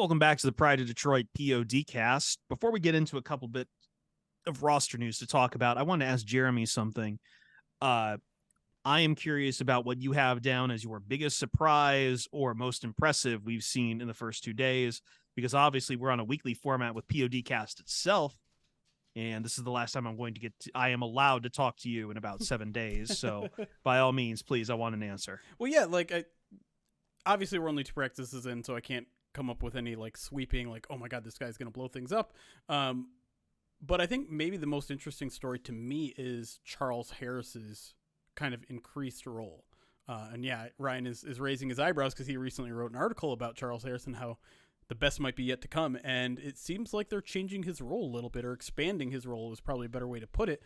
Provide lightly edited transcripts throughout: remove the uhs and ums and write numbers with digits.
Welcome back to the Pride of Detroit POD cast. Before we get into a couple bit of roster news to talk about, I want to ask Jeremy something. I am curious about what you have down as your biggest surprise or most impressive we've seen in the first 2 days, because obviously we're on a weekly format with POD cast itself. And this is the last time I am allowed to talk to you in about 7 days. So by all means, please, I want an answer. Well, yeah, obviously we're only 2 practices in, so I can't come up with any sweeping, oh my God, this guy's going to blow things up. But I think maybe the most interesting story to me is Charles Harris's kind of increased role. And yeah, Ryan is raising his eyebrows because he recently wrote an article about Charles Harris and how the best might be yet to come. And it seems like they're changing his role a little bit, or expanding his role is probably a better way to put it.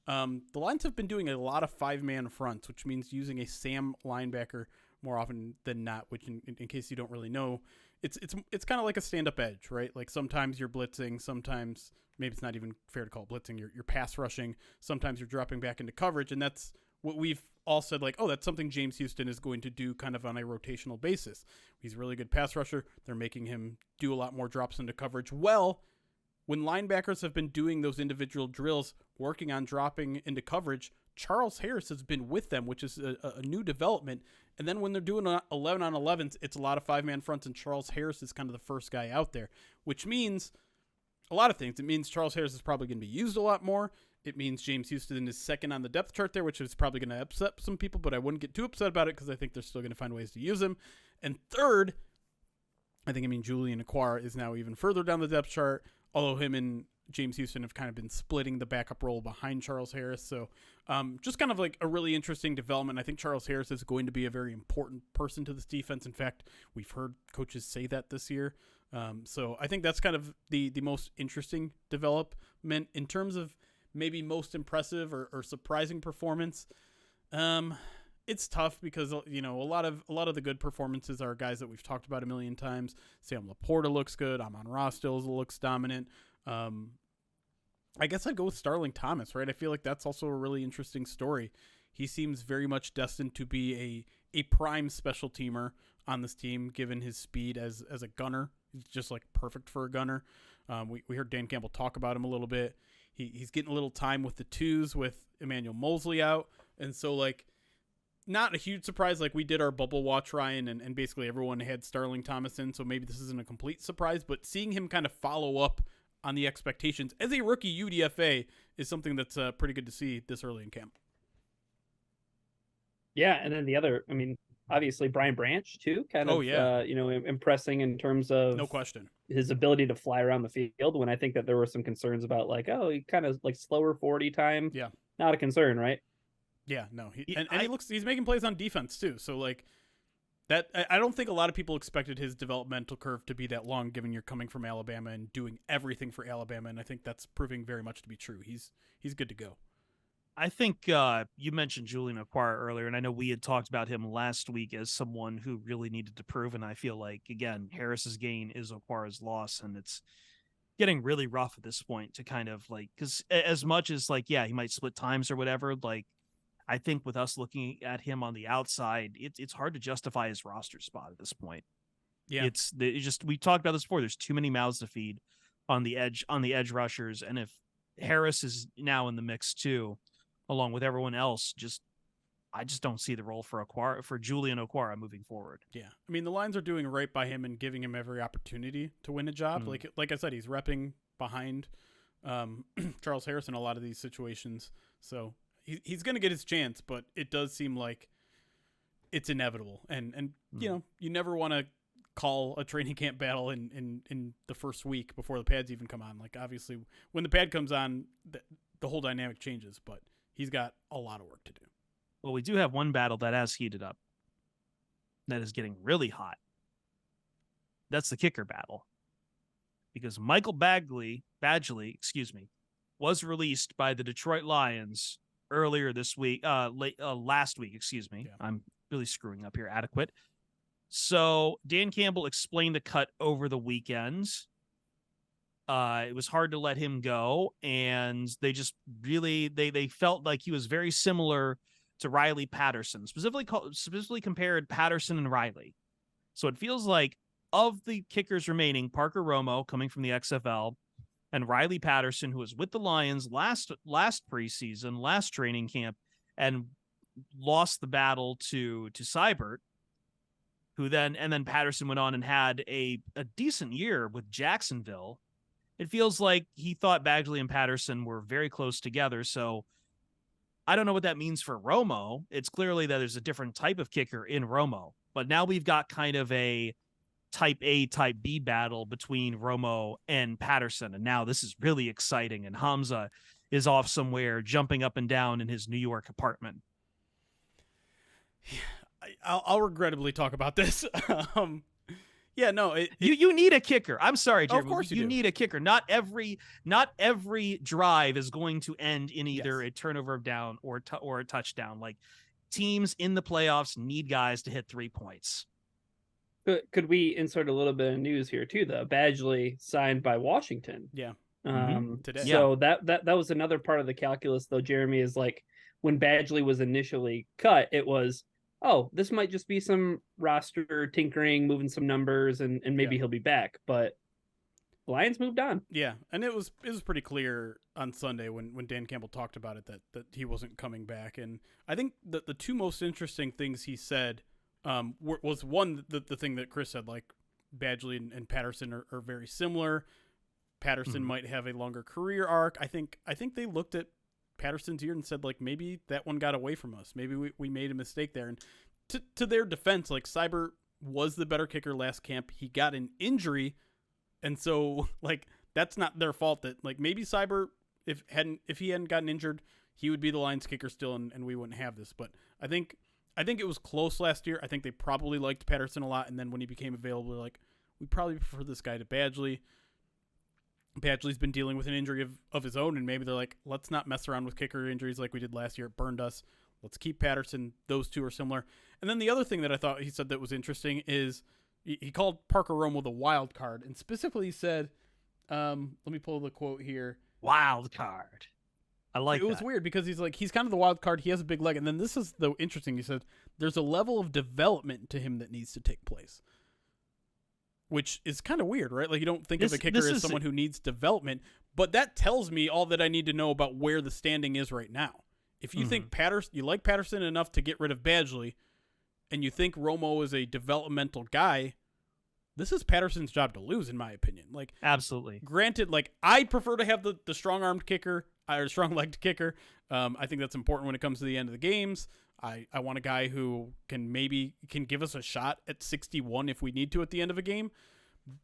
The Lions have been doing a lot of 5-man fronts, which means using a Sam linebacker more often than not, which in case you don't really know, it's kind of like a stand-up edge, right? Like sometimes you're blitzing, sometimes maybe it's not even fair to call it blitzing, you're pass rushing, sometimes you're dropping back into coverage, and that's what we've all said, that's something James Houston is going to do kind of on a rotational basis. He's a really good pass rusher. They're making him do a lot more drops into coverage. Well, when linebackers have been doing those individual drills, working on dropping into coverage, Charles Harris has been with them, which is a new development. And then when they're doing 11 on 11s, it's a lot of 5-man fronts, and Charles Harris is kind of the first guy out there, which means a lot of things. It means Charles Harris is probably going to be used a lot more. It means James Houston is second on the depth chart there, which is probably going to upset some people, but I wouldn't get too upset about it because I think they're still going to find ways to use him. And third, I think Julian Okwara is now even further down the depth chart, although him and James Houston have kind of been splitting the backup role behind Charles Harris. So just kind of like a really interesting development. I think Charles Harris is going to be a very important person to this defense. In fact, we've heard coaches say that this year. So I think that's kind of the most interesting development in terms of maybe most impressive or surprising performance. It's tough because, a lot of the good performances are guys that we've talked about a million times. Sam Laporta looks good. Amon-Ra still looks dominant. I guess I'd go with Starling Thomas, right? I feel like that's also a really interesting story. He seems very much destined to be a prime special teamer on this team, given his speed as a gunner. He's just perfect for a gunner. We heard Dan Campbell talk about him a little bit. He's getting a little time with the twos with Emmanuel Mosley out. And so not a huge surprise. We did our bubble watch, Ryan, and basically everyone had Starling Thomas in. So maybe this isn't a complete surprise, but seeing him kind of follow up on the expectations as a rookie UDFA is something that's pretty good to see this early in camp. Yeah, and then the other, obviously Brian Branch too, impressing in terms of no question his ability to fly around the field. When I think that there were some concerns about he kind of slower 40 time. Yeah, not a concern, right? Yeah, no, he's making plays on defense too. So that, I don't think a lot of people expected his developmental curve to be that long, given you're coming from Alabama and doing everything for Alabama, and I think that's proving very much to be true. He's good to go. I think you mentioned Julian Okwara earlier, and I know we had talked about him last week as someone who really needed to prove, and I feel like, again, Harris's gain is Okwara's loss, and it's getting really rough at this point to kind of because as much as he might split times or whatever, I think with us looking at him on the outside, it's hard to justify his roster spot at this point. Yeah, we talked about this before. There's too many mouths to feed on the edge rushers, and if Harris is now in the mix too, along with everyone else, I just don't see the role for Julian Okwara moving forward. Yeah, the Lions are doing right by him and giving him every opportunity to win a job. Mm-hmm. Like I said, he's repping behind Charles Harris in a lot of these situations, so he's going to get his chance, but it does seem like it's inevitable. And mm-hmm. You never want to call a training camp battle in the first week before the pads even come on. Obviously, when the pad comes on, the whole dynamic changes, but he's got a lot of work to do. Well, we do have one battle that has heated up that is getting really hot. That's the kicker battle. Because Michael Badgley, was released by the Detroit Lions earlier this week, last week, excuse me. Yeah. I'm really screwing up here. Adequate. So Dan Campbell explained the cut over the weekend. It was hard to let him go, and they just really they felt like he was very similar to Riley Patterson, specifically compared Patterson and Riley. So it feels like of the kickers remaining, Parker Romo coming from the XFL and Riley Patterson, who was with the Lions last preseason, last training camp, and lost the battle to Seibert, who then Patterson went on and had a decent year with Jacksonville. It feels like he thought Badgley and Patterson were very close together. So I don't know what that means for Romo. It's clearly that there's a different type of kicker in Romo, but now we've got kind of a type A, type B battle between Romo and Patterson. And now this is really exciting. And Hamza is off somewhere jumping up and down in his New York apartment. I'll regrettably talk about this. Yeah, no. You need a kicker. I'm sorry, Jeremy. Of course you do. need a kicker. Not every drive is going to end in either a turnover of down or a touchdown. Like, teams in the playoffs need guys to hit 3 points. Could we insert a little bit of news here too, though? Badgley signed by Washington. Yeah. Today. So that was another part of the calculus, though, Jeremy, is like when Badgley was initially cut, it was, oh, this might just be some roster tinkering, moving some numbers, and maybe he'll be back. But the Lions moved on. Yeah, and it was pretty clear on Sunday when Dan Campbell talked about it that he wasn't coming back. And I think that the two most interesting things he said was one, the thing that Chris said, like Badgley and Patterson are very similar. Patterson might have a longer career arc. I think they looked at Patterson's year and said, like, maybe that one got away from us. Maybe we made a mistake there. And to their defense, like, Seibert was the better kicker last camp. He got an injury, and so, like, that's not their fault. That, like, maybe Seibert, if he hadn't gotten injured, he would be the Lions kicker still, and we wouldn't have this. But I think it was close last year. I think they probably liked Patterson a lot, and then when he became available, like, we probably prefer this guy to Badgley. Badgley's been dealing with an injury of his own, and maybe they're like, let's not mess around with kicker injuries like we did last year. It burned us. Let's keep Patterson. Those two are similar. And then the other thing that I thought he said that was interesting is he called Parker Romo the wild card, and specifically said, let me pull the quote here. Wild card. I like it. It was weird because he's kind of the wild card. He has a big leg. And then this is the interesting. He said there's a level of development to him that needs to take place, which is kind of weird, right? Like, you don't think of a kicker as someone who needs development, but that tells me all that I need to know about where the standing is right now. If you think you like Patterson enough to get rid of Badgley, and you think Romo is a developmental guy, this is Patterson's job to lose, in my opinion. Like, absolutely. Granted, like, I prefer to have the strong-armed kicker or strong-legged kicker. I think that's important when it comes to the end of the games. I want a guy who can give us a shot at 61 if we need to at the end of a game.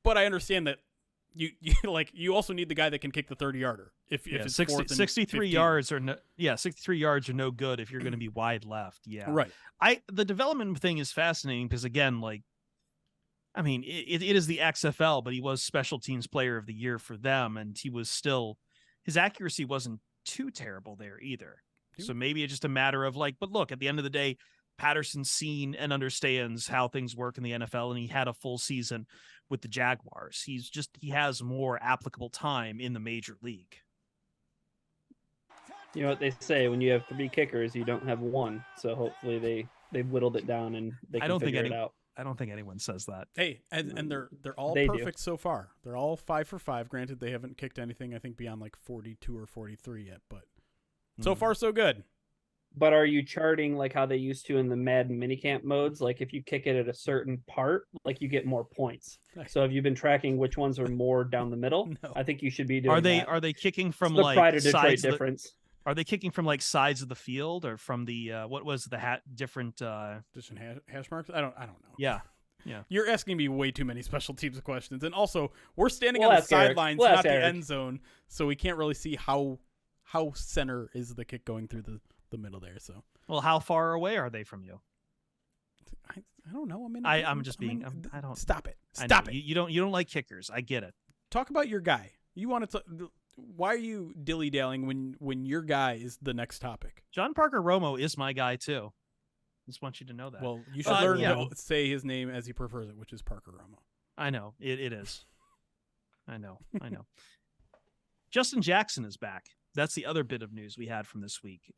But I understand that you also need the guy that can kick the 30-yarder. If it's 63 yards or 63 yards are no good if you're going to be wide left. Yeah. Right. The development thing is fascinating because, again, like, I mean, it is the XFL, but he was special teams player of the year for them, and his accuracy wasn't too terrible there either. So maybe it's just a matter of, like, but look, at the end of the day, Patterson's seen and understands how things work in the NFL, and he had a full season with the Jaguars. He has more applicable time in the major league. You know what they say, when you have 3 kickers, you don't have one. So hopefully they've whittled it down and they can figure it out. I don't think anyone says that. Hey, and they're all perfect so far. They're all 5 for 5. Granted, they haven't kicked anything, I think, beyond like 42 or 43 yet, but so far so good. But are you charting like how they used to in the Madden minicamp modes? Like, if you kick it at a certain part, like, you get more points. So have you been tracking which ones are more down the middle? No. I think you should be doing that. Are they kicking from, it's like, the pride of Detroit sides difference? Are they kicking from, like, sides of the field, or from the what was the different hash marks? I don't know. Yeah. You're asking me way too many special teams questions, and also we're standing on the sidelines, not the end zone, so we can't really see how center is the kick going through the middle there. So, well, how far away are they from you? I don't know. I don't stop it. Stop it. You don't like kickers. I get it. Talk about your guy. You want to? Why are you dilly-dallying when your guy is the next topic? John Parker Romo is my guy too. Just want you to know that. Well, you should learn to say his name as he prefers it, which is Parker Romo. I know. It is. I know. Justin Jackson is back. That's the other bit of news we had from this week.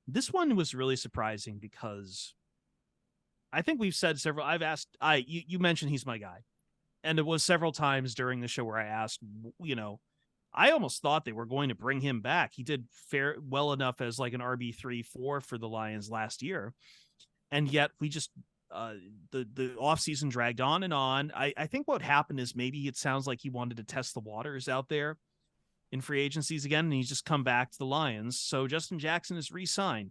This one was really surprising because I think we've said several. You mentioned he's my guy. And it was several times during the show where I asked, I almost thought they were going to bring him back. He did well enough as like an RB3-4 for the Lions last year. And yet we just, the offseason dragged on and on. I think what happened is maybe it sounds like he wanted to test the waters out there in free agencies again, and he's just come back to the Lions. So Justin Jackson is re-signed.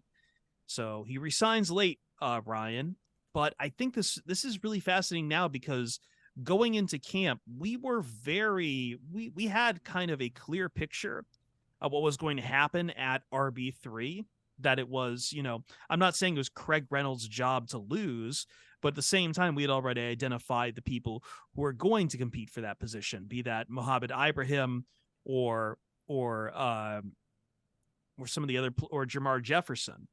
So he resigns late, Ryan. But I think this is really fascinating now because going into camp, we had kind of a clear picture of what was going to happen at RB3, that it was, I'm not saying it was Craig Reynolds' job to lose, but at the same time, we had already identified the people who were going to compete for that position, be that Mohamed Ibrahim or some of the other, or Jamar Jefferson.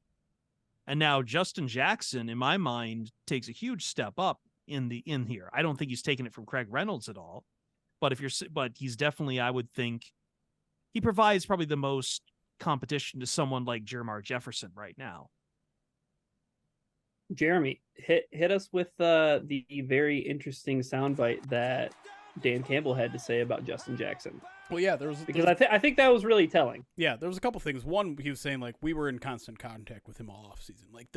And now Justin Jackson, in my mind, takes a huge step up in here. I don't think he's taken it from Craig Reynolds at all, but he's definitely, I would think, he provides probably the most competition to someone like Jamar Jefferson right now. Jeremy, hit us with the very interesting soundbite that Dan Campbell had to say about Justin Jackson. Well, yeah, I think that was really telling. Yeah, there was a couple things. One, he was saying like we were in constant contact with him all off season. Like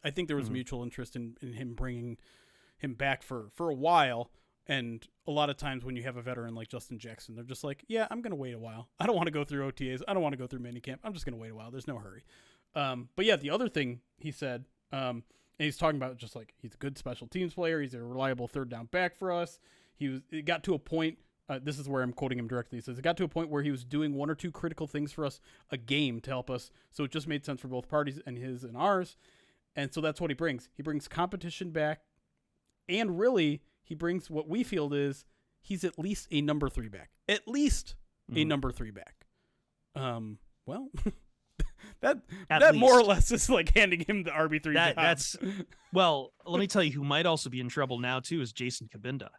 I think there was mutual interest in him bringing him back for a while. And a lot of times when you have a veteran like Justin Jackson, they're just like, yeah, I'm going to wait a while. I don't want to go through OTAs. I don't want to go through minicamp. I'm just going to wait a while. There's no hurry. But yeah, the other thing he said, and he's talking about just like he's a good special teams player. He's a reliable third down back for us. It got to a point. This is where I'm quoting him directly. He says, it got to a point where he was doing one or two critical things for us a game to help us. So it just made sense for both parties, and his and ours. And so that's what he brings. He brings competition back. And really, he brings what we feel is he's at least a number 3 back. At least a number 3 back. Well, that more or less is like handing him the RB3 job. Well, let me tell you who might also be in trouble now, too, is Jason Kabinda.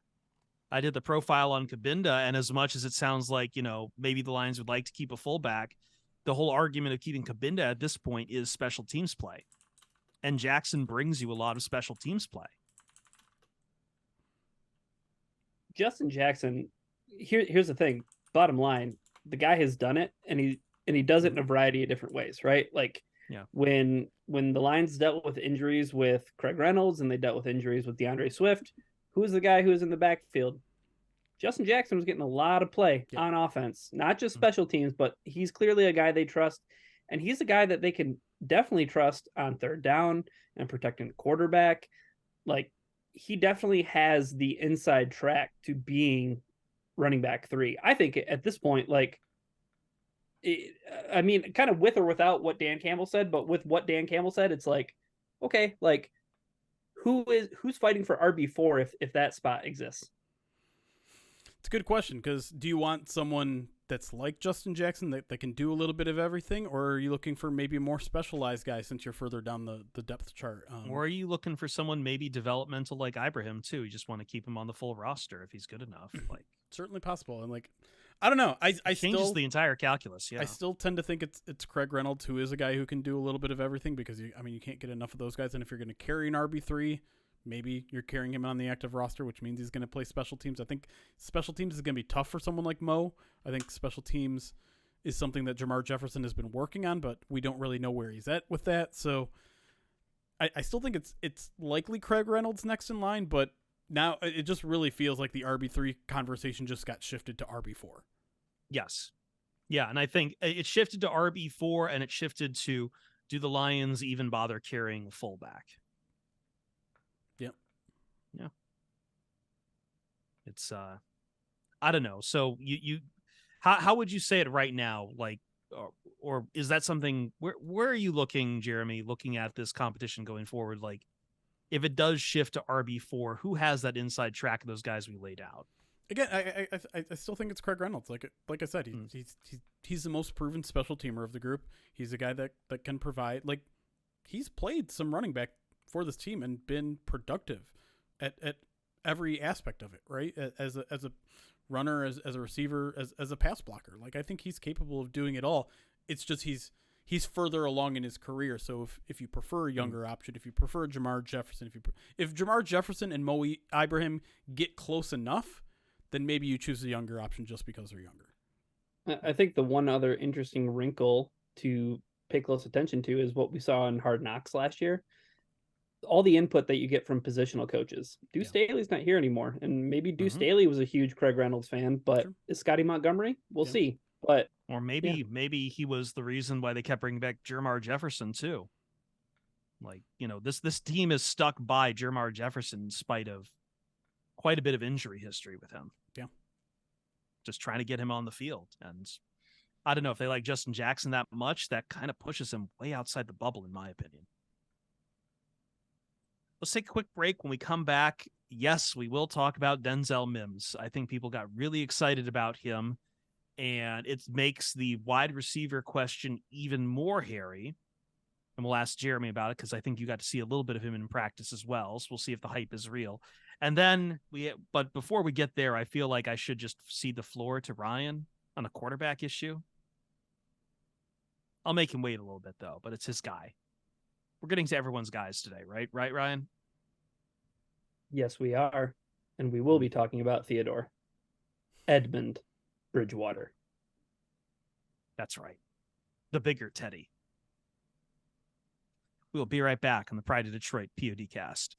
I did the profile on Kabinda, and as much as it sounds like, maybe the Lions would like to keep a fullback, the whole argument of keeping Kabinda at this point is special teams play. And Jackson brings you a lot of special teams play. Justin Jackson, here's the thing. Bottom line, the guy has done it, and he does it in a variety of different ways, right? Like when the Lions dealt with injuries with Craig Reynolds and they dealt with injuries with DeAndre Swift, who was the guy who was in the backfield? Justin Jackson was getting a lot of play on offense, not just special teams, but he's clearly a guy they trust, and he's a guy that they can definitely trust on third down and protecting the quarterback. Like, he definitely has the inside track to being running back 3. I think at this point, kind of with or without what Dan Campbell said, but with what Dan Campbell said, it's like, okay, like who's fighting for RB4 if that spot exists? It's a good question, because do you want someone that's like Justin Jackson that can do a little bit of everything, or are you looking for maybe a more specialized guy since you're further down the depth chart? Or are you looking for someone maybe developmental like Ibrahim too? You just want to keep him on the full roster if he's good enough. Like, certainly possible. And I don't know. I changes still the entire calculus. Yeah, I still tend to think it's Craig Reynolds, who is a guy who can do a little bit of everything, because you can't get enough of those guys. And if you're going to carry an RB3, maybe you're carrying him on the active roster, which means he's going to play special teams. I think special teams is going to be tough for someone like Mo. I think special teams is something that Jamar Jefferson has been working on, but we don't really know where he's at with that. So I still think it's likely Craig Reynolds next in line, but now it just really feels like the RB3 conversation just got shifted to RB4. Yes. Yeah, and I think it shifted to RB4, and it shifted to, do the Lions even bother carrying a fullback? Yep. Yeah. It's I don't know. So how would you say it right now? Like, or is that something where are you looking, Jeremy, looking at this competition going forward? Like, if it does shift to RB4, who has that inside track of those guys we laid out? Again, I still think it's Craig Reynolds. Like I said, he's the most proven special teamer of the group. He's a guy that can provide. Like, he's played some running back for this team and been productive at every aspect of it, right? As a runner, as a receiver, as a pass blocker. Like, I think he's capable of doing it all. It's just he's further along in his career. So if you prefer a younger option, if you prefer Jamar Jefferson, if Jamar Jefferson and Mo Ibrahim get close enough, then maybe you choose the younger option just because they're younger. I think the one other interesting wrinkle to pay close attention to is what we saw in Hard Knocks last year. All the input that you get from positional coaches. Deuce Staley's not here anymore, and maybe Deuce Staley was a huge Craig Reynolds fan, but is Scotty Montgomery? We'll see. But or maybe he was the reason why they kept bringing back Jermar Jefferson too. Like, this team is stuck by Jermar Jefferson in spite of quite a bit of injury history with him. Yeah. Just trying to get him on the field. And I don't know if they like Justin Jackson that much. That kind of pushes him way outside the bubble, in my opinion. Let's take a quick break. When we come back, yes, we will talk about Denzel Mims. I think people got really excited about him, and it makes the wide receiver question even more hairy. And we'll ask Jeremy about it because I think you got to see a little bit of him in practice as well. So we'll see if the hype is real. And then but before we get there, I feel like I should just cede the floor to Ryan on a quarterback issue. I'll make him wait a little bit though, but it's his guy. We're getting to everyone's guys today, right? Right, Ryan? Yes, we are. And we will be talking about Theodore Edmund Bridgewater. That's right. The bigger Teddy. We will be right back on the Pride of Detroit POD cast.